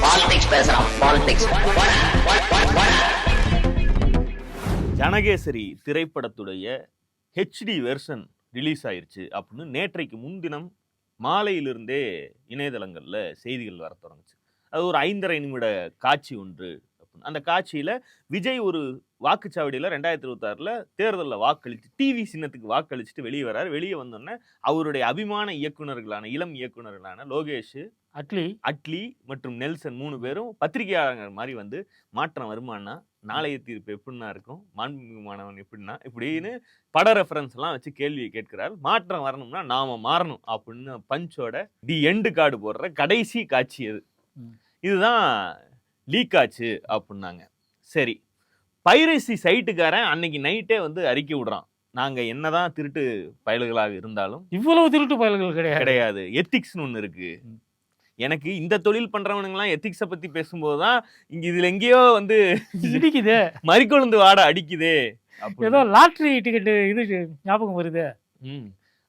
Politics பேசுறான். Politics. ஜனகேசரி திரைப்படத்துடைய HD version release ஆயிருச்சு அப்படின்னு நேற்றைக்கு முன்தினம் மாலையிலிருந்தே இணையதளங்கள்ல செய்திகள் வர தொடங்குச்சு. அது ஒரு 5.5 நிமிட காட்சி ஒன்று. அந்த காட்சியில விஜய் ஒரு வாக்குச்சாவடியில் 2026 தேர்தலில் வாக்களித்து டிவி சின்னத்துக்கு வாக்களிச்சுட்டு வெளியே வர்றாரு. வெளியே வந்தோடனே அவருடைய அபிமான இயக்குநர்களான இளம் இயக்குநர்களான லோகேஷ், அட்லி மற்றும் நெல்சன் 3 பேரும் பத்திரிகையாளர்கள் மாதிரி வந்து மாற்றம் வருமானா, நாளைய தீர்ப்பு எப்படின்னா இருக்கும், மாண்புமிகு மாணவன் எப்படின்னா இப்படின்னு பட ரெஃபரன்ஸ் எல்லாம் வச்சு கேள்வியை கேட்கிறார். மாற்றம் வரணும்னா நாம மாறணும் அப்படின்னு பஞ்சோட தி எண்டு கார்டு போடுற கடைசி காட்சி அது. இதுதான் லீக் ஆச்சு அப்படின்னாங்க. சரி, பைரசி சைட்டுக்காரன் அன்னைக்கு நைட்டே வந்து அறிக்கை விடுறான், நாங்க என்னதான் திருட்டு பயல்களாக இருந்தாலும் இவ்வளவு திருட்டு பயல்கள் கிடையாது, எத்திக்ஸ்னு ஒண்ணு இருக்கு. எனக்கு இந்த தொழில் பண்றவனுங்கலாம் எத்திக்ஸை பத்தி பேசும்போதுதான் இங்க இதுல எங்கேயோ வந்து இடிக்குது, மறிக்கொழுந்து வாட அடிக்குதே. ஏதோ லாட்டரி டிக்கெட் இது ஞாபகம் வருது.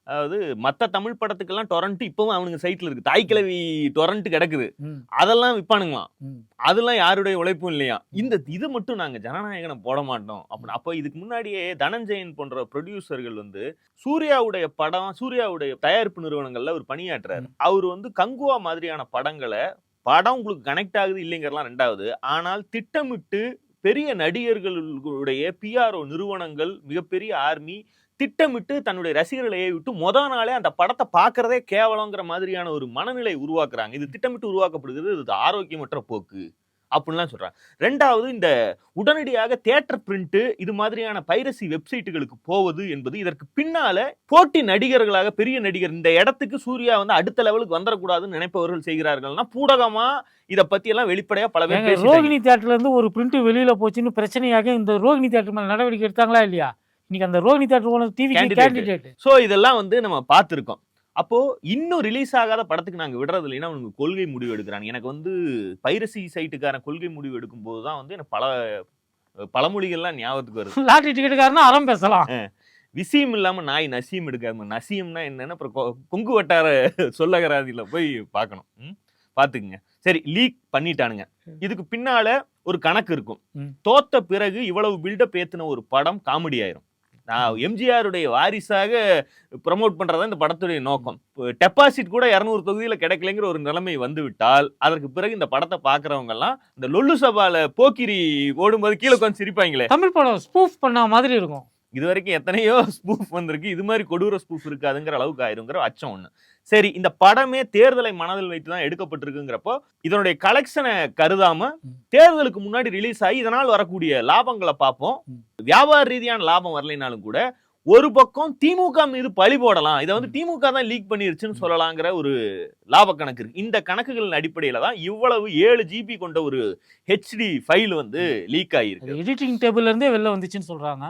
அதாவது மத்த தமிழ் படத்துக்கெல்லாம் டொரண்ட் இப்பவும் அவனுங்க சைட்ல இருக்கு, தாய்க்கிழவி டொரண்ட் கிடக்குது, அதெல்லாம் விற்பானுங்களாம். அதெல்லாம் யாருடைய உழைப்பும் இல்லையா. இது மட்டும் நாங்க ஜனநாயகனை போட மாட்டோம் அப்படின்னு. அப்போ இதுக்கு முன்னாடியே தனஞ்சயன் போன்ற ப்ரொடியூசர்கள் வந்து சூர்யாவுடைய தயாரிப்பு நிறுவனங்கள்ல ஒரு பணியாற்றுறாரு. அவர் வந்து கங்குவா மாதிரியான படம் உங்களுக்கு கனெக்ட் ஆகுது இல்லைங்கிறலாம் ரெண்டாவது. ஆனால் திட்டமிட்டு பெரிய நடிகர்களுடைய பிஆர்ஓ நிறுவனங்கள், மிகப்பெரிய ஆர்மி திட்டமிட்டு தன்னுடைய ரசிகர்களை விட்டு நாளே அந்த படத்தை பார்க்கறதே கேவலங்கிற மாதிரியான ஒரு மனநிலை உருவாக்குறாங்க. இது திட்டமிட்டு உருவாக்கப்படுகிறது, இது ஆரோக்கியமற்ற போக்கு அப்படின்லாம் சொல்றாங்க. ரெண்டாவது, இந்த உடனடியாக தியேட்டர் பிரிண்ட் இது மாதிரியான பைரசி வெப்சைட்டுகளுக்கு போவது என்பது இதற்கு பின்னால போட்டி நடிகர்களாக பெரிய நடிகர் இந்த இடத்துக்கு சூர்யா வந்து அடுத்த லெவலுக்கு வந்துடக்கூடாதுன்னு நினைப்பவர்கள் செய்கிறார்கள்னா பூடகமா இதை பத்தி எல்லாம் வெளிப்படையா பல பேர் ரோகிணி தியேட்டர்ல இருந்து ஒரு பிரிண்ட் வெளியில போச்சுன்னு பிரச்சனையாக இந்த ரோகிணி தியேட்டர் மேல நடவடிக்கை எடுத்தாங்களா இல்லையா? இன்னைக்கு அந்த Rohini theatre owner TV candidate. So இதெல்லாம் வந்து நம்ம பார்த்திருக்கோம். அப்போ இன்னும் ரிலீஸ் ஆகாத படத்துக்கு நாங்க விடுறது இல்லைன்னா அவங்க கொள்கை முடிவு எடுக்கிறாங்க. எனக்கு வந்து பைரசி சைட்டுக்கான கொள்கை முடிவு எடுக்கும் போதுதான் வந்து எனக்கு பழமொழிகள்லாம் ஞாபகத்துக்கு வருது. லாட்டரி டிக்கெட்டுக்காரனா அறம் பேசலாம், விஷயம் இல்லாம நாய் நசியம் எடுக்காது. நசியம்னா என்னன்னு அப்புறம் கொங்கு வட்டார சொல்லகராதியில போய் பார்க்கணும், பாத்துக்குங்க. சரி, லீக் பண்ணிட்டானுங்க. இதுக்கு பின்னால ஒரு கணக்கு இருக்கும். தோத்த பிறகு இவ்வளவு பில்டப் ஏத்துன ஒரு படம் காமெடி ஆயிரும். எம்ஜிஆருடைய வாரிசாக ப்ரமோட் பண்றதா இந்த படத்துடைய நோக்கம். டெபாசிட் கூட 200 தொகுதியில கிடைக்கலைங்கிற ஒரு நிலைமை வந்து விட்டால் அதற்கு பிறகு இந்த படத்தை பாக்குறவங்க எல்லாம் இந்த லொல்லு சபால போக்கிரி ஓடும்போது கீழே கொஞ்சம் சிரிப்பாங்களே, தமிழ் படம் ஸ்பூஃப் பண்ண மாதிரி இருக்கும். இது வரைக்கும் எத்தனையோ ஸ்பூஃப் வந்திருக்கு, இது மாதிரி கொடூர ஸ்பூஃப் இருக்காதுங்கிற அளவுக்கு ஆயிருங்கிற அச்சம் ஒண்ணு. சரி, இந்த படமே தேர்தலை மனதில் வைத்து தான் எடுக்கப்பட்டிருக்குங்கிறப்போ இதனுடைய கலெக்ஷனை கருதாம தேர்தலுக்கு முன்னாடி ரிலீஸ் ஆகி இதனால் வரக்கூடிய லாபங்களை பார்ப்போம். வியாபார ரீதியான லாபம் வரலைனாலும் கூட ஒரு பக்கம் திமுக மீது பழி போடலாம், இதை வந்து திமுக தான் லீக் பண்ணிருச்சுன்னு சொல்லலாங்கிற ஒரு லாப கணக்கு இருக்கு. இந்த கணக்குகளின் அடிப்படையில தான் இவ்வளவு 7 GB கொண்ட ஒரு ஹெச்டி ஃபைல் வந்து லீக் ஆகிருக்கு. எடிட்டிங் டேபிள்ல இருந்தே வெளில வந்துச்சுன்னு சொல்றாங்க.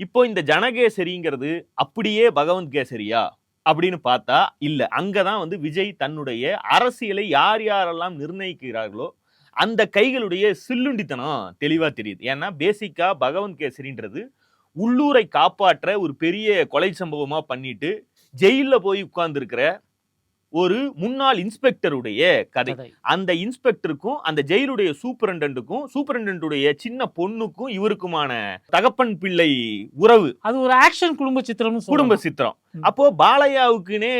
இப்போ இந்த ஜனகேசரிங்கிறது அப்படியே பகவந்த் கேசரியா அப்படின்னு பார்த்தா இல்ல. அங்கதான் வந்து விஜய் தன்னுடைய அரசியலை யார் யாரெல்லாம் நிர்ணயிக்கிறார்களோ அந்த கைகளுடைய சில்லுண்டித்தனம் தெளிவா தெரியுது. ஏன்னா பேசிக்கா பகவந்த் கேசரின்றது உள்ளூரை காப்பாற்ற ஒரு பெரிய கொலை சம்பவமா பண்ணிட்டு ஜெயில போய் உட்கார்ந்து இருக்கிற ஒரு முன்னாள் இன்ஸ்பெக்டருடைய கதை. அந்த இன்ஸ்பெக்டருக்கும் அந்த ஜெயிலுடைய சூப்பரண்டன்ட்டுடைய சின்ன பொண்ணுக்கும் இவருக்குமான தகப்பன் பிள்ளை உறவு, அது ஒரு ஆக்ஷன் குடும்ப சித்திரம். அப்போ பாலையாவுக்குனே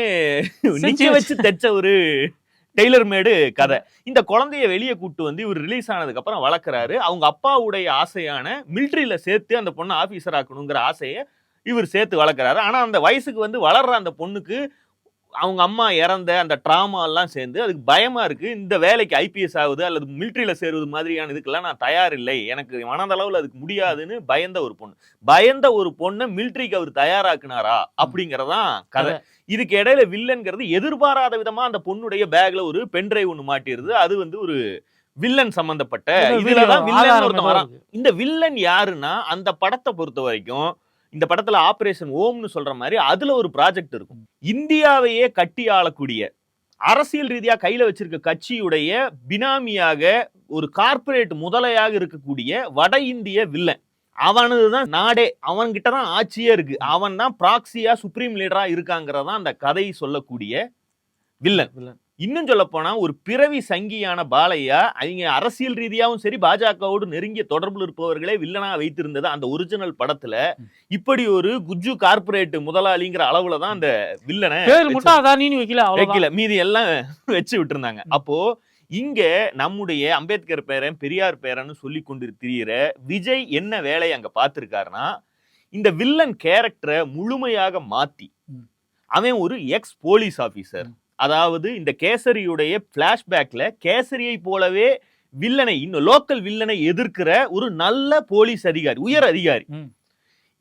நிச்சய வச்சு தைச்ச ஒரு டெய்லர் மேடு கதை. இந்த குழந்தைய வெளியே கூட்டு வந்து இவர் ரிலீஸ் ஆனதுக்கு அப்புறம் வளர்க்குறாரு. அவங்க அப்பாவுடைய ஆசையான மிலிட்ரியில சேர்த்து அந்த பொண்ணை ஆபீசர் ஆக்கணுங்கிற ஆசையை இவர் சேர்த்து வளர்க்குறாரு. ஆனா அந்த வயசுக்கு வந்து வளர்ற அந்த பொண்ணுக்கு அவங்க அம்மா இறந்த அந்த ட்ராமா எல்லாம் சேர்ந்து அதுக்கு பயமா இருக்கு. இந்த வேலைக்கு ஐபிஎஸ் ஆகுது அல்லது மிலிட்ரியில சேருவது மாதிரியான இதுக்கெல்லாம் நான் தயார் இல்லை, எனக்கு மனதளவில் அதுக்கு முடியாதுன்னு பயந்த ஒரு பொண்ணை மிலிட்ரிக்கு அவர் தயாராக்குனாரா அப்படிங்கறதான் கதை. இதுக்கு இடையில வில்லன்கிறது எதிர்பாராத விதமா அந்த பொண்ணுடைய பேக்ல ஒரு பென்ட்ரைவ் ஒண்ணு மாட்டிருது. அது வந்து ஒரு வில்லன் சம்பந்தப்பட்ட இதுலதான் வில்லன் ஒருத்தன் வரான். இந்த வில்லன் யாருன்னா அந்த படத்தை பொறுத்த வரைக்கும் இந்த படத்துல ஆபரேஷன் ஓம்னு சொல்ற மாதிரி அதுல ஒரு ப்ராஜெக்ட் இருக்கும். இந்தியாவையே கட்டி ஆளக்கூடிய அரசியல் ரீதியா கையில வச்சிருக்க கட்சியுடைய பினாமியாக ஒரு கார்பரேட் முதலையாக இருக்கக்கூடிய வட இந்திய வில்லன். அவனதுதான் நாடே, அவன்கிட்டதான் ஆட்சியே இருக்கு, அவன் தான் ப்ராக்சியா சுப்ரீம் லீடரா இருக்காங்கிறதான் அந்த கதை சொல்லக்கூடிய வில்லன். இன்னும் சொல்ல போனா ஒரு பிறவி சங்கியான பாலையா அவங்க அரசியல் ரீதியாவும் சரி பாஜகவோடு நெருங்கிய தொடர்புல இருப்பவர்களே வில்லனா வைத்திருந்தது அந்த ஒரிஜினல் படத்துல. இப்படி ஒரு குஜ்ஜு கார்பரேட் முதலாளிங்கிற அளவுலதான் அந்த வில்லனை வைக்கல, மீதி எல்லாம் வச்சு விட்டு இருந்தாங்க. அப்போ இங்க நம்முடைய அம்பேத்கர் பேரன் பெரியார் பேரன்னு சொல்லி கொண்டு திரியிற விஜய் என்ன வேலையை அங்க பார்த்திருக்காருன்னா, இந்த வில்லன் கேரக்டரை முழுமையாக மாத்தி அவன் ஒரு எக்ஸ் போலீஸ் ஆபீசர், அதாவது இந்த கேசரியுடைய பிளாஷ்பேக்ல கேசரியை போலவே வில்லனை இன்னும் லோக்கல் வில்லனை எதிர்க்கிற ஒரு நல்ல போலீஸ் அதிகாரி, உயர் அதிகாரி.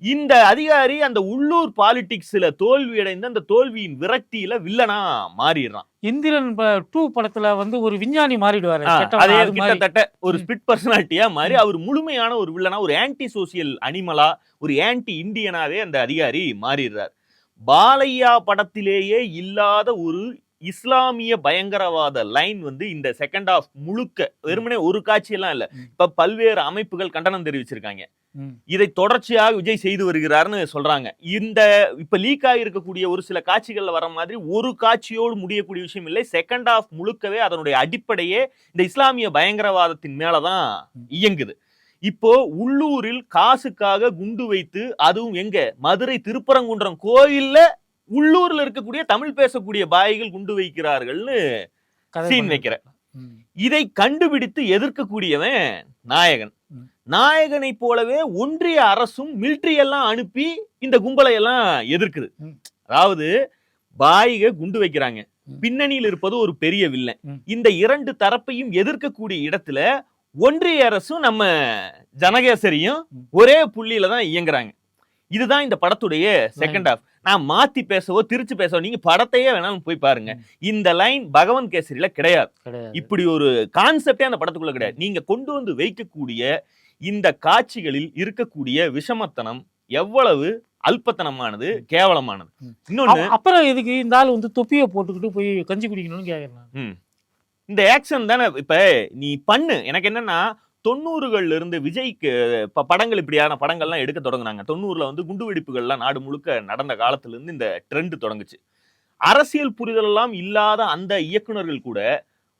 இந்த அதிகாரி அந்த உள்ளூர் பாலிடிக்ஸ்ல தோல்வி அடைந்த அந்த தோல்வியின் விரக்தியில வில்லனா மாறிடுறான். இந்திரன் 2 படத்துல வந்து ஒரு விஞ்ஞானி மாறிடுவாரு, அதே கிட்டத்தட்ட ஒரு ஸ்பிட் பர்சனாலிட்டியா மாறி அவர் முழுமையான ஒரு வில்லனா, ஒரு ஆன்டி சோசியல் அனிமலா, ஒரு ஆன்டி இந்தியனாவே அந்த அதிகாரி மாறிடுறார். பாலையா படத்திலேயே இல்லாத ஒரு இஸ்லாமிய பயங்கரவாத லைன் வந்து இந்த செகண்ட் ஹாஃப் முழுக்க, வெறுமனே ஒரு காட்சியெல்லாம் இல்ல, இப்ப பல்வேறு அமைப்புகள் கண்டனம் தெரிவிச்சிருக்காங்க. இதை தொடர்ச்சியாக விஜய் செய்து வருகிறார்னு சொல்றாங்க. இந்த இப்ப லீக் ஆகி இருக்கக்கூடிய ஒரு சில காட்சிகள்ல வர மாதிரி ஒரு காட்சியோடு முடியக்கூடிய விஷயம் இல்லை. செகண்ட் ஹாஃப் முழுக்கவே அதனுடைய அடிப்படையே இந்த இஸ்லாமிய பயங்கரவாதத்தின் மேலதான் இயங்குது. இப்போ உள்ளூரில் காசுக்காக குண்டு வைத்து, அதுவும் எங்க மதுரை திருப்பரங்குன்றம் கோயில்ல உள்ளூர்ல இருக்கக்கூடிய தமிழ் பேசக்கூடிய பாய்கள் குண்டு வைக்கிறார்கள்னு சீன் வைக்கிற. இதை கண்டுபிடித்து எதிர்க்கக்கூடியவன் நாயகன். நாயகனை போலவே ஒன்றிய அரசும் மிலிட்டரி எல்லாம் அனுப்பி இந்த கும்பலை எல்லாம் எதிர்க்குது. அதாவது பாய்க குண்டு வைக்கிறாங்க, பின்னணியில் இருப்பது ஒரு பெரிய வில்லன். இந்த இரண்டு தரப்பையும் எதிர்க்கக்கூடிய இடத்துல ஒன்றிய அரசும் நம்ம ஜனகேசரியும் ஒரே புள்ளியில தான் இயங்குறாங்க. இதுதான் இந்த படத்துடைய செகண்ட் ஹாஃப். நான் மாத்தி பேசவோ திருச்சி பேசவோ, நீங்க படத்தையே வேணாலும் போய் பாருங்க, இந்த லைன் பகவன் கேசரியில கிடையாது. இப்படி ஒரு கான்செப்டே அந்த படத்துக்குள்ள கிடையாது. நீங்க கொண்டு வந்து வைக்கக்கூடிய இந்த காட்சிகளில் இருக்கக்கூடிய விஷமத்தனம் எவ்வளவு அல்பத்தனமானது, கேவலமானது. இன்னொன்னு, அப்புறம் இதுக்கு இந்த ஆள் வந்து தொப்பியை போட்டுக்கிட்டு போய் கஞ்சி குடிக்கணும்னு கேக்குறேன். இந்த ஆக்ஷன் தானே இப்ப நீ பண்ணு. எனக்கு என்னன்னா, 90கள்ல இருந்து விஜய்க்கு படங்கள் இப்படியான படங்கள்லாம் எடுக்க தொடங்குனாங்க. 90ல வந்து குண்டு வெடிப்புகள்லாம் நாடு முழுக்க நடந்த காலத்துல இருந்து இந்த ட்ரெண்ட் தொடங்குச்சு. அரசியல் புரிதல் எல்லாம் இல்லாத அந்த இயக்குனர்கள் கூட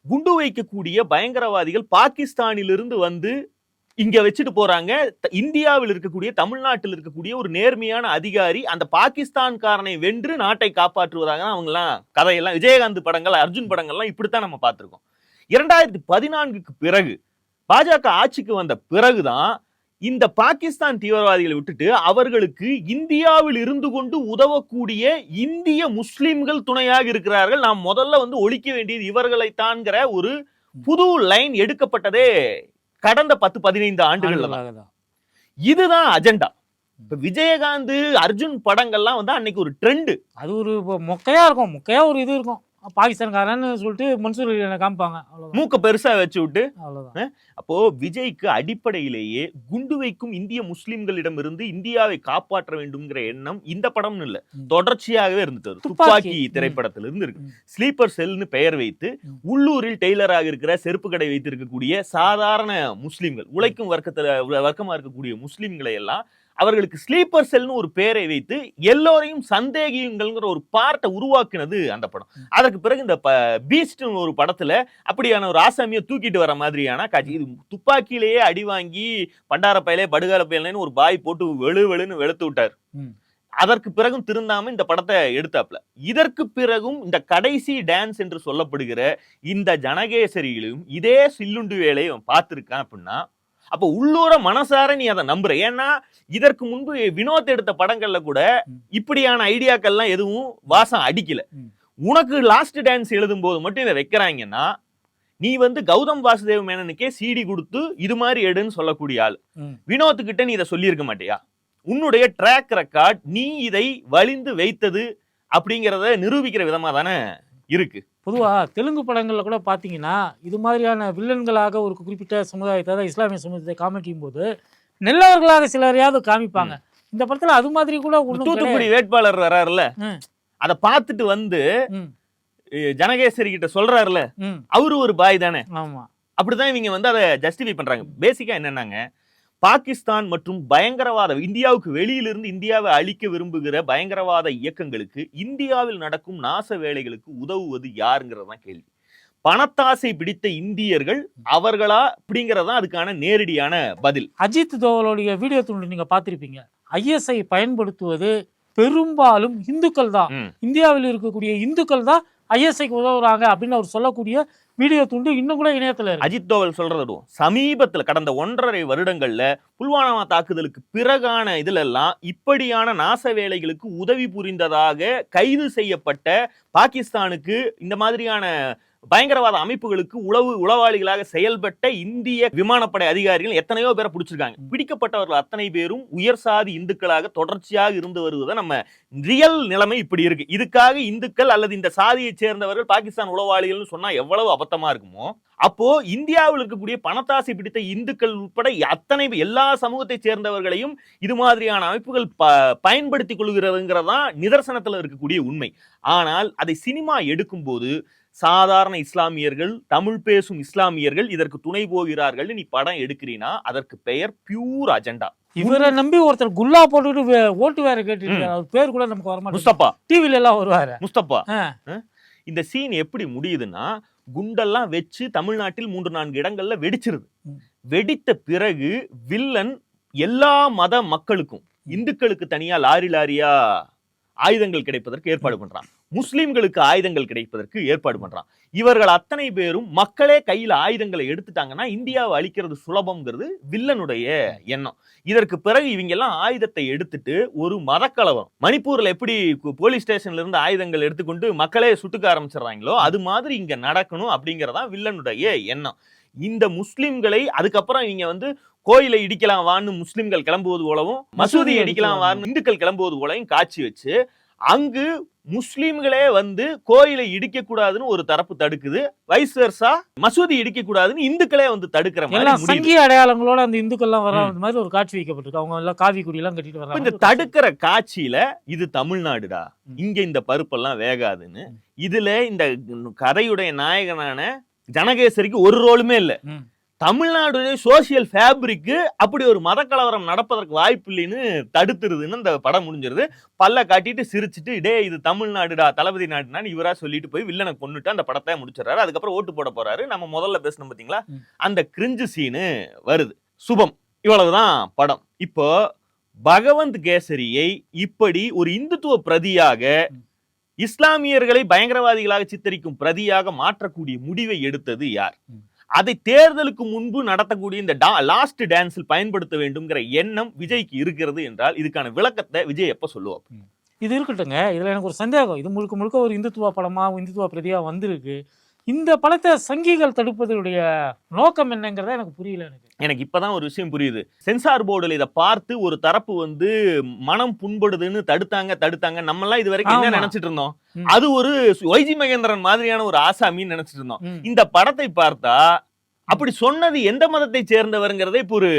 குண்டு வைக்கக்கூடிய பயங்கரவாதிகள் பாகிஸ்தானிலிருந்து வந்து இங்க வச்சுட்டு போறாங்க. இந்தியாவில் இருக்கக்கூடிய, தமிழ்நாட்டில் இருக்கக்கூடிய ஒரு நேர்மையான அதிகாரி அந்த பாகிஸ்தான்காரனை வென்று நாட்டை காப்பாற்றுவதாக அவங்க எல்லாம் கதையெல்லாம், விஜயகாந்த் படங்கள், அர்ஜுன் படங்கள்லாம் இப்படித்தான் நம்ம பார்த்திருக்கோம். 2014க்கு பிறகு பாஜக ஆட்சிக்கு வந்த பிறகுதான் இந்த பாகிஸ்தான் தீவிரவாதிகளை விட்டுட்டு அவர்களுக்கு இந்தியாவில் இருந்து கொண்டு உதவக்கூடிய இந்திய முஸ்லிம்கள் துணையாக இருக்கிறார்கள், நாம் முதல்ல வந்து ஒழிக்க வேண்டியது இவர்களைத்தான்கிற ஒரு புது லைன் எடுக்கப்பட்டதே கடந்த 10-15 ஆண்டுகள்ல தான். இதுதான் அஜெண்டா. இப்ப விஜயகாந்த், அர்ஜுன் படங்கள்லாம் வந்து அன்னைக்கு ஒரு ட்ரெண்ட். அது ஒரு மொக்கையா இருக்கும், மொக்கையா ஒரு இது இருக்கும். பாகிஸ்தான்காரன்னு சொல்லிட்டு மன்சூர் காமிப்பாங்க, மூக்க பெருசா வச்சு விட்டு. அப்போ விஜய்க்கு அடிப்படையிலேயே குண்டு வைக்கும் இந்திய முஸ்லிம்களிடம் இருந்து இந்தியாவை காப்பாற்ற வேண்டும்ங்கிற எண்ணம் இந்த படம்னு இல்ல, தொடர்ச்சியாகவே இருந்துட்டு. துப்பாக்கி திரைப்படத்துல இருந்து இருக்கு. ஸ்லீப்பர் செல்னு பெயர் வைத்து உள்ளூரில் டெய்லராக இருக்கிற, செருப்பு கடை வைத்திருக்கக்கூடிய சாதாரண முஸ்லிம்கள், உழைக்கும் வர்க்கமா இருக்கக்கூடிய முஸ்லிம்களை எல்லாம் அவர்களுக்கு ஸ்லீப்பர் செல்னு ஒரு பேரை வைத்து எல்லோரையும் சந்தேகியுங்கள்ங்கிற ஒரு பார்ட்டை உருவாக்குனது அந்த படம். அதற்கு பிறகு இந்த பீஸ்ட் ஒரு படத்துல அப்படியான ஒரு ஆசாமியை தூக்கிட்டு வர மாதிரியான காட்சி. இது துப்பாக்கியிலேயே அடி வாங்கி பண்டார பயலே படுகால பயலேன்னு ஒரு பாய் போட்டு வெளுன்னு வெளுத்து விட்டார். அதற்கு பிறகும் திருந்தாம இந்த படத்தை எடுத்தாப்ல. இதற்கு பிறகும் இந்த கடைசி டான்ஸ் என்று சொல்லப்படுகிற இந்த ஜனகேசரியிலும் இதே சில்லுண்டு வேலையை பார்த்திருக்கான் அப்படின்னா, அப்ப உள்ளூர மனசார நீ அதை நம்புற. ஏன்னா இதற்கு முன்பு வினோத் எடுத்த படங்கள்ல கூட இப்படியான ஐடியாக்கள்லாம் எதுவும் வாசம் அடிக்கல. உனக்கு லாஸ்ட் டான்ஸ் எழுதும் போது மட்டும் இதை வைக்கிறாங்கன்னா, நீ வந்து கௌதம் வாசுதேவ் மேனனுக்கே சிடி கொடுத்து இது மாதிரி எடுன்னு சொல்லக்கூடிய ஆள். வினோத் கிட்ட நீ இதை சொல்லியிருக்க மாட்டியா? உன்னுடைய ட்ராக் ரெக்கார்ட் நீ இதை வலிந்து வைத்தது அப்படிங்கிறத நிரூபிக்கிற விதமா தானே இருக்கு. பொதுவாக தெலுங்கு படங்களில் கூட பார்த்தீங்கன்னா இது மாதிரியான வில்லன்களாக ஒரு குறிப்பிட்ட சமுதாயத்தை, தான் இஸ்லாமிய சமுதாயத்தை காமிக்கும் போது நல்லவர்களாக சிலரையாவது காமிப்பாங்க. இந்த படத்தில் அது மாதிரி கூட தூத்துக்குடி வேட்பாளர் வர்றாருல, அதை பார்த்துட்டு வந்து ஜனகேசரி கிட்ட சொல்றாருல, அவரு ஒரு பாய் தானே. ஆமா, அப்படிதான் இவங்க வந்து அதை ஜஸ்டிஃபை பண்றாங்க. பேசிக்கா என்னன்னாங்க, பாகிஸ்தான் மற்றும் பயங்கரவாத இந்தியாவுக்கு வெளியிலிருந்து இந்தியாவை அழிக்க விரும்புகிற பயங்கரவாத இயக்கங்களுக்கு இந்தியாவில் நடக்கும் நாச வேலைகளுக்கு உதவுவது யாருங்கிறதான் கேள்வி. பணத்தாசை பிடித்த இந்தியர்கள் அவர்களா அப்படிங்கறதான் அதுக்கான நேரடியான பதில். அஜித் தோவலுடைய வீடியோ துண்டு நீங்க பார்த்திருப்பீங்க. ISI பயன்படுத்துவது பெரும்பாலும் இந்துக்கள் தான், இந்தியாவில் இருக்கக்கூடிய இந்துக்கள் தான் ISIக்கு உதவுறாங்க அப்படின்னு அவர் சொல்லக்கூடிய வீடியோ துண்டு இன்னும் கூட இணையத்துல இருக்கு. அஜித் தோவல் சொல்றது சமீபத்துல கடந்த 1.5 வருடங்கள்ல புல்வாமா தாக்குதலுக்கு பிறகான இதுல எல்லாம் இப்படியான நாச வேலைகளுக்கு உதவி புரிந்ததாக கைது செய்யப்பட்ட பாகிஸ்தானுக்கு இந்த மாதிரியான பயங்கரவாத அமைப்புகளுக்கு உளவாளிகளாக செயல்பட்ட இந்திய விமானப்படை அதிகாரிகள் எத்தனையோ பேரை பிடிச்சிருக்காங்க. பிடிக்கப்பட்டவர்கள் அத்தனை பேரும் உயர் சாதி இந்துக்களாக தொடர்ச்சியாக இருந்து வருவதை நம்ம ரியல் நிலைமை இப்படி இருக்கு. இதுக்காக இந்துக்கள் அல்லது இந்த சாதியை சேர்ந்தவர்கள் பாகிஸ்தான் உளவாளிகள் சொன்னா எவ்வளவு அபத்தமா இருக்குமோ, அப்போ இந்தியாவில் இருக்கக்கூடிய பணத்தாசை பிடித்த இந்துக்கள் உட்பட அத்தனை எல்லா சமூகத்தை சேர்ந்தவர்களையும் இது மாதிரியான அமைப்புகள் பயன்படுத்திக் கொள்கிறதுங்கிறதான் நிதர்சனத்துல இருக்கக்கூடிய உண்மை. ஆனால் அதை சினிமா எடுக்கும் போது சாதாரண இஸ்லாமியர்கள், தமிழ் பேசும் இஸ்லாமியர்கள் இதற்கு துணை போகிறார்கள். நீ படம் எடுக்கிறீனா அதற்கு பெயர் பியூர் அஜெண்டா. இவரை நம்பி ஒருத்தர் குல்லா போட்டுட்டு ஓட்டு வேற கேட்டு பேர் கூட நமக்கு வரமாட்டேன். முஸ்தபா டிவில எல்லாம் வருவாரு. முஸ்தபா இந்த சீன் எப்படி முடியுதுன்னா, குண்டெல்லாம் வச்சு தமிழ்நாட்டில் 3-4 இடங்கள்ல வெடிச்சிருது. வெடித்த பிறகு வில்லன் எல்லா மத மக்களுக்கும், இந்துக்களுக்கு தனியா லாரியா ஆயுதங்கள் கிடைப்பதற்கு ஏற்பாடு பண்றான், முஸ்லிம்களுக்கு ஆயுதங்கள் கிடைப்பதற்கு ஏற்பாடு பண்றான். இவர்கள் அத்தனை பேரும் மக்களே கையில ஆயுதங்களை எடுத்துட்டாங்கன்னா இந்தியாவை அழிக்கிறது சுலபம்ங்கிறது வில்லனுடைய எண்ணம். இதற்கு பிறகு இவங்க எல்லாம் ஆயுதத்தை எடுத்துட்டு ஒரு மதக்கலவரம், மணிப்பூர்ல எப்படி போலீஸ் ஸ்டேஷன்ல இருந்து ஆயுதங்கள் எடுத்துக்கொண்டு மக்களே சுட்டுக்க ஆரம்பிச்சிடறாங்களோ அது மாதிரி இங்க நடக்கணும் அப்படிங்கறதா வில்லனுடைய எண்ணம். இந்த முஸ்லிம்களை அதுக்கப்புறம் இவங்க கோயிலை இடிக்கலாம் வான்னு முஸ்லிம்கள் கிளம்புவது போலவும், மசூதி இடிக்கலாம் வான்னு இந்துக்கள் கிளம்புவது போலவும் காட்சி வச்சு அங்கு முஸ்லிம்களே கோயிலை இடிக்க கூடாதுன்னு ஒரு தரப்பு தடுக்குது, வைஸ் வெர்சா மசூதி இடிக்க கூடாதுன்னு இந்துக்களே தடுக்கிற மாதிரி சங்கி அடையாளங்களோட அந்த இந்துக்கள் எல்லாம் வர மாதிரி ஒரு காட்சி வைக்கப்பட்டிருக்கு. அவங்க எல்லாம் காவி குடி எல்லாம் கட்டிட்டு வராங்க. இந்த தடுக்கிற காட்சியில இது தமிழ்நாடுடா, இங்க இந்த பருப்பெல்லாம் வேகாதுன்னு, இதுல இந்த கதையுடைய நாயகனான ஜனகேசரிக்கு ஒரு ரோலுமே இல்ல. தமிழ்நாடுடைய சோசியல் ஃபேப்ரிக்கு அப்படி ஒரு மதக்கலவரம் நடப்பதற்கு வாய்ப்பு இல்லைன்னு தடுத்துருதுன்னு இந்த படம் முடிஞ்சிருது. பல்ல காட்டிட்டு சிரிச்சுட்டு டே இது தமிழ்நாடுடா, தளபதி நாடுனான்னு இவரா சொல்லிட்டு போய் வில்லனை கொண்டுட்டு அந்த படத்தை முடிச்சிடறாரு. அதுக்கப்புறம் ஓட்டு போட போறாரு. நம்ம முதல்ல பேசணும் பாத்தீங்களா, அந்த கிரிஞ்சு சீனு வருது. சுபம். இவ்வளவுதான் படம். இப்போ பகவந்த் கேசரியை இப்படி ஒரு இந்துத்துவ பிரதியாக, இஸ்லாமியர்களை பயங்கரவாதிகளாக சித்தரிக்கும் பிரதியாக மாற்றக்கூடிய முடிவை எடுத்தது யார்? அதை தேர்தலுக்கு முன்பு நடத்தக்கூடிய இந்த லாஸ்ட் டான்ஸில் பயன்படுத்த வேண்டும்ங்கிற எண்ணம் விஜய்க்கு இருக்கிறது என்றால் இதுக்கான விளக்கத்தை விஜய் எப்ப சொல்லுவார்? இது இருக்கட்டுங்க. இதுல எனக்கு ஒரு சந்தேகம். இது முழுக்க ஒரு இந்துத்துவ படமா, இந்துத்துவ பிரதியா வந்திருக்கு. இந்த படத்தை சங்கிகள் தடுப்பதனுடைய நோக்கம் என்னங்கிறத எனக்கு புரியல. எனக்கு இப்பதான் ஒரு விஷயம் புரியுது. சென்சார் போர்டுல இதை பார்த்து ஒரு தரப்பு மனம் புண்படுதுன்னு தடுத்தாங்க. நம்ம எல்லாம் இது வரைக்கும் என்ன நினைச்சிட்டு இருந்தோம்? அது ஒரு ஒய்ஜி மகேந்திரன் மாதிரியான ஒரு ஆசாமின்னு நினைச்சிட்டு இருந்தோம். இந்த படத்தை பார்த்தா அப்படி சொன்னது எந்த மதத்தை சேர்ந்தவருங்கிறதே இப்போ ஒரு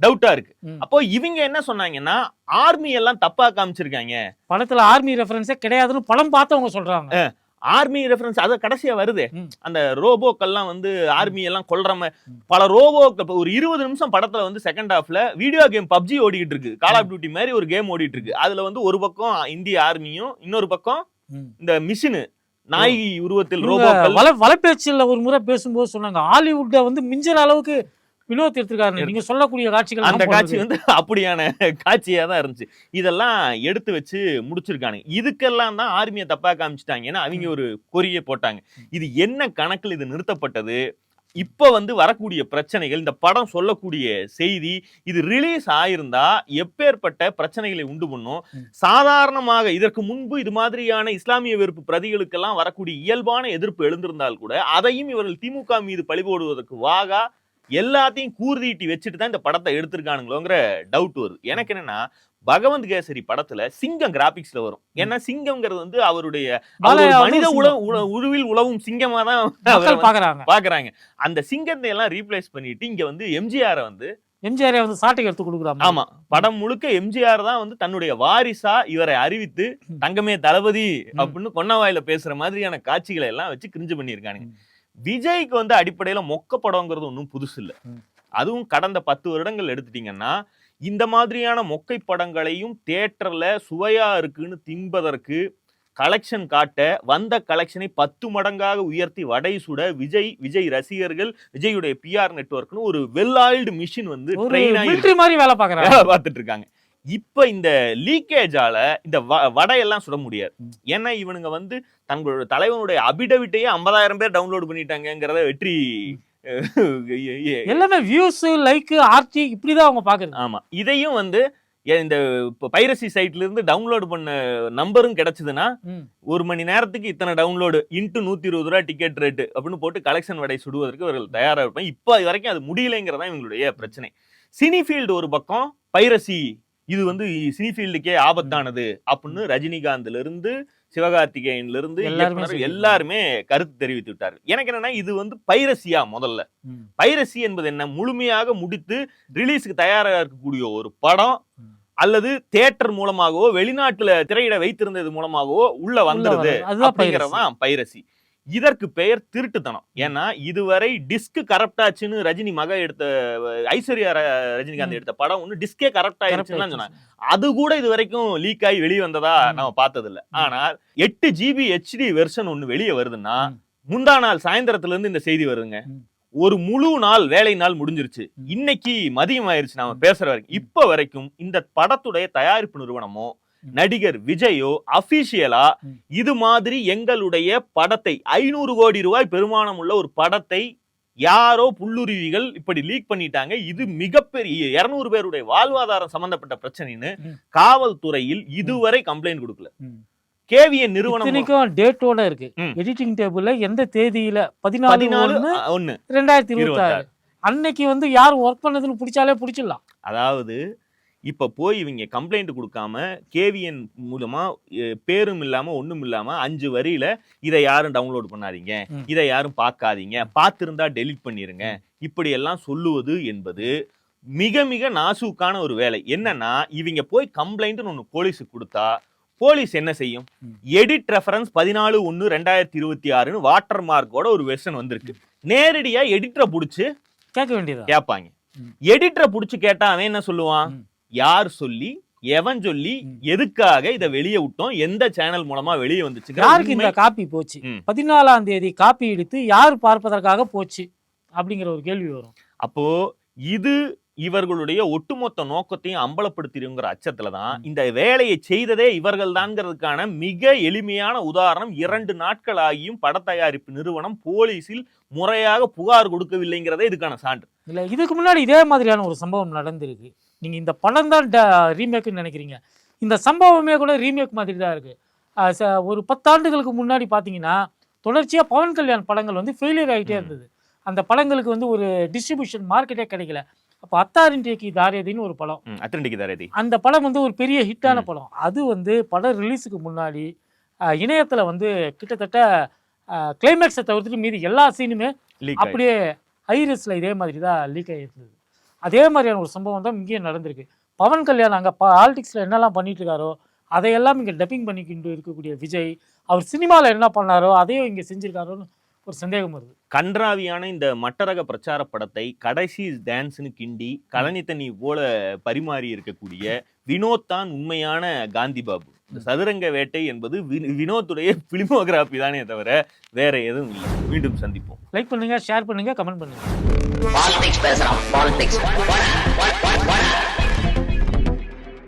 டவுட்டா இருக்கு. அப்போ இவங்க என்ன சொன்னாங்கன்னா ஆர்மி எல்லாம் தப்பா காமிச்சிருக்காங்க, படத்துல ஆர்மி ரெஃபரன்ஸே கிடையாதுன்னு படம் பார்த்தவங்க சொல்றாங்க. ஆர்மி ரெஃபரன்ஸ் அது கடைசியா வருது. அந்த ரோபோக்கெல்லாம் ஆர்மி எல்லாம் கொல்ற பல ரோபோ ஒரு 20 நிமிஷம் படத்துல செகண்ட் ஹாஃப்ல வீடியோ கேம் பப்ஜி ஓடிக்கிட்டு இருக்கு, கால் ஆஃப் டியூட்டி மாதிரி ஒரு கேம் ஓடிட்டு இருக்கு. அதுல ஒரு பக்கம் இந்திய ஆர்மியும் இன்னொரு பக்கம் இந்த மிஷினு நாய் உருவத்தில் ரோபோக்கள். வலைப்பேச்சில் ஒரு முறை பேசும்போது சொன்னாங்க ஹாலிவுட்டை மிஞ்சுற அளவுக்கு வினோத் எடுத்திருக்காரு. நீங்க சொல்லக்கூடிய காட்சிகள், அந்த காட்சி அப்படியான காட்சியா தான் இருந்துச்சு. இதெல்லாம் எடுத்து வச்சு முடிச்சிருக்காங்க. இதுக்கெல்லாம் தான் ஆர்மியை தப்பா காமிச்சிட்டாங்கன்னா அவங்க ஒரு கொரியை போட்டாங்க. இது என்ன கணக்கில் இது நிறுத்தப்பட்டது? இப்ப வரக்கூடிய பிரச்சனைகள், இந்த படம் சொல்லக்கூடிய செய்தி, இது ரிலீஸ் ஆயிருந்தா எப்பேற்பட்ட பிரச்சனைகளை உண்டு பண்ணும். சாதாரணமாக இதற்கு முன்பு இது மாதிரியான இஸ்லாமிய வெறுப்பு பிரதிகளுக்கெல்லாம் வரக்கூடிய இயல்பான எதிர்ப்பு எழுந்திருந்தால் கூட அதையும் இவர்கள் திமுக மீது பழிபோடுவதற்கு வாகா எல்லாத்தையும் கூர்தீட்டி வச்சுட்டு தான் இந்த படத்தை எடுத்திருக்கானுங்களோங்கிற டவுட் வருது. எனக்கு என்னன்னா, பகவந்த் கேசரி படத்துல சிங்கம் கிராபிக்ஸ்ல வரும். ஏன்னா சிங்கம்ங்கிறது அவருடைய மனித உருவில் உழவும் சிங்கமா தான் பாக்குறாங்க. அந்த சிங்கத்தை எல்லாம் ரீப்ளேஸ் பண்ணிட்டு இங்க எம்ஜிஆரை சாட்டை எடுத்து கொடுக்குறாங்க. ஆமா, படம் முழுக்க எம்ஜிஆர் தான் தன்னுடைய வாரிசா இவரை அறிவித்து தங்கமே தளபதி அப்படின்னு கொன்னவாயில பேசுற மாதிரியான காட்சிகளை எல்லாம் வச்சு கிரிஞ்சு பண்ணியிருக்கானுங்க. விஜய்க்கு அடிப்படையில மொக்க படம்ங்கிறது ஒன்றும் புதுசு இல்லை. அதுவும் கடந்த 10 வருடங்கள் எடுத்துட்டீங்கன்னா இந்த மாதிரியான மொக்கை படங்களையும் தியேட்டர்ல சுவையா இருக்குன்னு தின்பதற்கு கலெக்ஷன் காட்ட வந்த கலெக்ஷனை 10 மடங்காக உயர்த்தி வடை சுட விஜய் ரசிகர்கள் விஜயுடைய பிஆர் நெட்வொர்க்னு ஒரு வெல் ஆயில்டு மிஷின் வந்து ட்ரெயின் ஆகி மாதிரி வேலை பார்த்துட்டு இருக்காங்க. இப்ப இந்த லீக்கேஜால இந்த வடையெல்லாம் சுட முடியாது. ஏன்னா இவனுங்க வந்து தங்களோட தலைவனுடைய அபிடவிட்டையே 50,000 பேர் டவுன்லோட் பண்ணிட்டாங்கிறத வெற்றி எல்லாமே வியூஸ் லைக் ஆர்டி இப்படிதான் அவங்க பாக்குறது. ஆமா, இதையும் வந்து இந்த பைரசி சைட்ல இருந்து டவுன்லோட் பண்ண நம்பரும் கிடைச்சதுன்னா 1 மணி நேரத்துக்கு இத்தனை டவுன்லோடு இன்ட்டு 120 ரூபாய் டிக்கெட் ரேட்டு அப்படின்னு போட்டு கலெக்ஷன் வடை சுடுவதற்கு இவர்கள் தயாரா இருப்பாங்க. இப்ப வரைக்கும் அது முடியலைங்கிறதா இவங்களுடைய பிரச்சனை. சினிஃபீல்டு ஒரு பக்கம், பைரசி இது வந்து சினிஃபீல்டுக்கே ஆபத்தானது அப்படின்னு ரஜினிகாந்த்ல இருந்து சிவகார்த்திகேயன்ல இருந்து எல்லாருமே கருத்து தெரிவித்து விட்டார்கள். எனக்கு என்னன்னா இது வந்து பைரசியா, முதல்ல பைரசி என்பது என்ன, முழுமையாக முடித்து ரிலீஸுக்கு தயாராக இருக்கக்கூடிய ஒரு படம் அல்லது தியேட்டர் மூலமாகவோ வெளிநாட்டுல திரையிட வைத்திருந்தது மூலமாகவோ உள்ள வந்துருது அப்படிங்கறதான் பைரசி. இதற்கு பெயர் திருட்டுத்தனம். ஏன்னா இதுவரை டிஸ்க் கரப்ட் ஆச்சுன்னு ரஜினி மக எடுத்த ஐஸ்வர்யா ரஜினிகாந்த் எடுத்த படம் ஒண்ணு டிஸ்கே கரப்ட் ஆயிடுச்சுன்னு சொன்னாங்க. அது கூட இது வரைக்கும் லீக் ஆகி வெளியே வந்ததா நம்ம பார்த்தது இல்ல. ஆனால் 8 GB HD வெர்ஷன் ஒண்ணு வெளியே வருதுன்னா முந்தா நாள் சாயந்தரத்துல இருந்து இந்த செய்தி வருதுங்க. ஒரு முழு நாள் வேலை நாள் முடிஞ்சிருச்சு. இன்னைக்கு மதியம் ஆயிருச்சு நாம பேசுற வரைக்கும். இப்ப வரைக்கும் இந்த படத்துடைய தயாரிப்பு நிறுவனமோ நடிகர் விஜயோ அபிஷியலா இது மாதிரி எங்களுடைய படத்தை 500 கோடி ரூபாய் பெருமானம் உள்ள ஒரு படத்தை யாரோ புல்லுருவிகள் இப்படி லீக் பண்ணிட்டாங்க, இது மிகப்பெரிய 200 பேருடைய வாழ்வாதாரம் சம்பந்தப்பட்ட பிரச்சனைன்னு காவல்துறையில் இதுவரை கம்ப்ளைண்ட் கொடுக்கல. கேவிஎன் நிறுவனம் டேட்டோட இருக்கு எடிட்டிங் டேபிள்ல எந்த தேதியில 14/1/2026 அன்னைக்கு வந்து யார் ஒர்க் பண்ணதுன்னு பிடிச்சாலே பிடிச்சிடலாம். அதாவது இப்ப போய் இவங்க கம்ப்ளைண்ட் கொடுக்காம கேவிஎன் மூலமா பேரும் இல்லாம ஒண்ணும் இல்லாம 5 வரியில இதை யாரும் டவுன்லோட் பண்ணாதீங்க, இதை யாரும் பார்க்காதீங்க, பார்த்திருந்தா டெலிட் பண்ணிருங்க, இப்படி எல்லாம் சொல்லுவது என்பது மிக மிக நாசூக்கான ஒரு வேலை. என்னன்னா இவங்க போய் கம்ப்ளைண்ட் ஒண்ணு போலீஸுக்கு கொடுத்தா போலீஸ் என்ன செய்யும், எடிட் ரெஃபரன்ஸ் 14/1/2026 வாட்டர் மார்க்கோட ஒரு வெர்ஷன் வந்திருக்கு. நேரடியா எடிட்டரை புடிச்சு கேட்க வேண்டியது கேட்பாங்க. எடிட்டரை புடிச்சு கேட்டா அவன் என்ன சொல்லுவான், யார் சொல்லி எவன் சொல்லி எதுக்காக இதை வெளியே விட்டோம், எந்த சேனல் மூலமா வெளியே வந்துச்சு, யாருக்கு இந்த காப்பி போச்சு, 14ஆம் தேதி காப்பி எடுத்து யார் பார்ப்பதற்காக போச்சு அப்படிங்கிற ஒரு கேள்வி வரும். அப்போ இது இவர்களுடைய ஒட்டுமொத்த நோக்கத்தையும் அம்பலப்படுத்திருங்கிற அச்சத்துலதான் இந்த வேலையை செய்ததே இவர்கள் தான்ங்கிறதுக்கான மிக எளிமையான உதாரணம் 2 நாட்கள் ஆகியும் பட தயாரிப்பு நிறுவனம் போலீஸில் முறையாக புகார் கொடுக்கவில்லைங்கிறதே இதுக்கான சான்று. இல்ல இதுக்கு முன்னாடி இதே மாதிரியான ஒரு சம்பவம் நடந்திருக்கு. நீங்க இந்த படம் தான் ரீமேக்னு நினைக்கிறீங்க, இந்த சம்பவமே கூட ரீமேக் மாதிரி தான் இருக்கு. ஒரு 10 ஆண்டுகளுக்கு முன்னாடி பாத்தீங்கன்னா தொடர்ச்சியா பவன் கல்யாண் படங்கள் வந்து ஃபெயிலியர் ஆகிட்டே இருந்தது. அந்த படங்களுக்கு வந்து ஒரு டிஸ்ட்ரிபியூஷன் மார்க்கெட்டே கிடைக்கல. அப்போ அத்தாரின்டேக்கி தாரேதின்னு ஒரு படம், அந்த படம் வந்து ஒரு பெரிய ஹிட்டான படம். அது வந்து படம் ரிலீஸுக்கு முன்னாடி இணையத்துல வந்து கிட்டத்தட்ட கிளைமேக்ஸை தவிர்த்துட்டு மீதி எல்லா சீனுமே அப்படியே ஹைரஸ்ல இதே மாதிரி தான் லீக் ஆகிருந்தது. அதே மாதிரியான ஒரு சம்பவம் தான் இங்கேயும் நடந்திருக்கு. பவன் கல்யாண் அங்கே பாலிடிக்ஸில் என்னெல்லாம் பண்ணிட்டு இருக்காரோ அதையெல்லாம் இங்கே டப்பிங் பண்ணிக்கிட்டு இருக்கக்கூடிய விஜய் அவர் சினிமாவில் என்ன பண்ணாரோ அதையும் இங்கே செஞ்சிருக்காரோன்னு ஒரு சந்தேகம் வருது. கன்றாவியான இந்த மட்டரக பிரச்சார படத்தை கடைசி டான்ஸ்னு கிண்டி கழனி தண்ணி போல பரிமாறி இருக்கக்கூடிய வினோத் தான் உண்மையான காந்தி பாபு. இந்த சதுரங்க வேட்டை என்பது வினோத்துடைய பிலிமோகிராபி தானே தவிர வேற எதுவும் இல்லை. மீண்டும் சந்திப்போம். லைக் பண்ணுங்க, ஷேர் பண்ணுங்க, கமெண்ட் பண்ணுங்க. பாலிடிக்ஸ் பேசலாம்.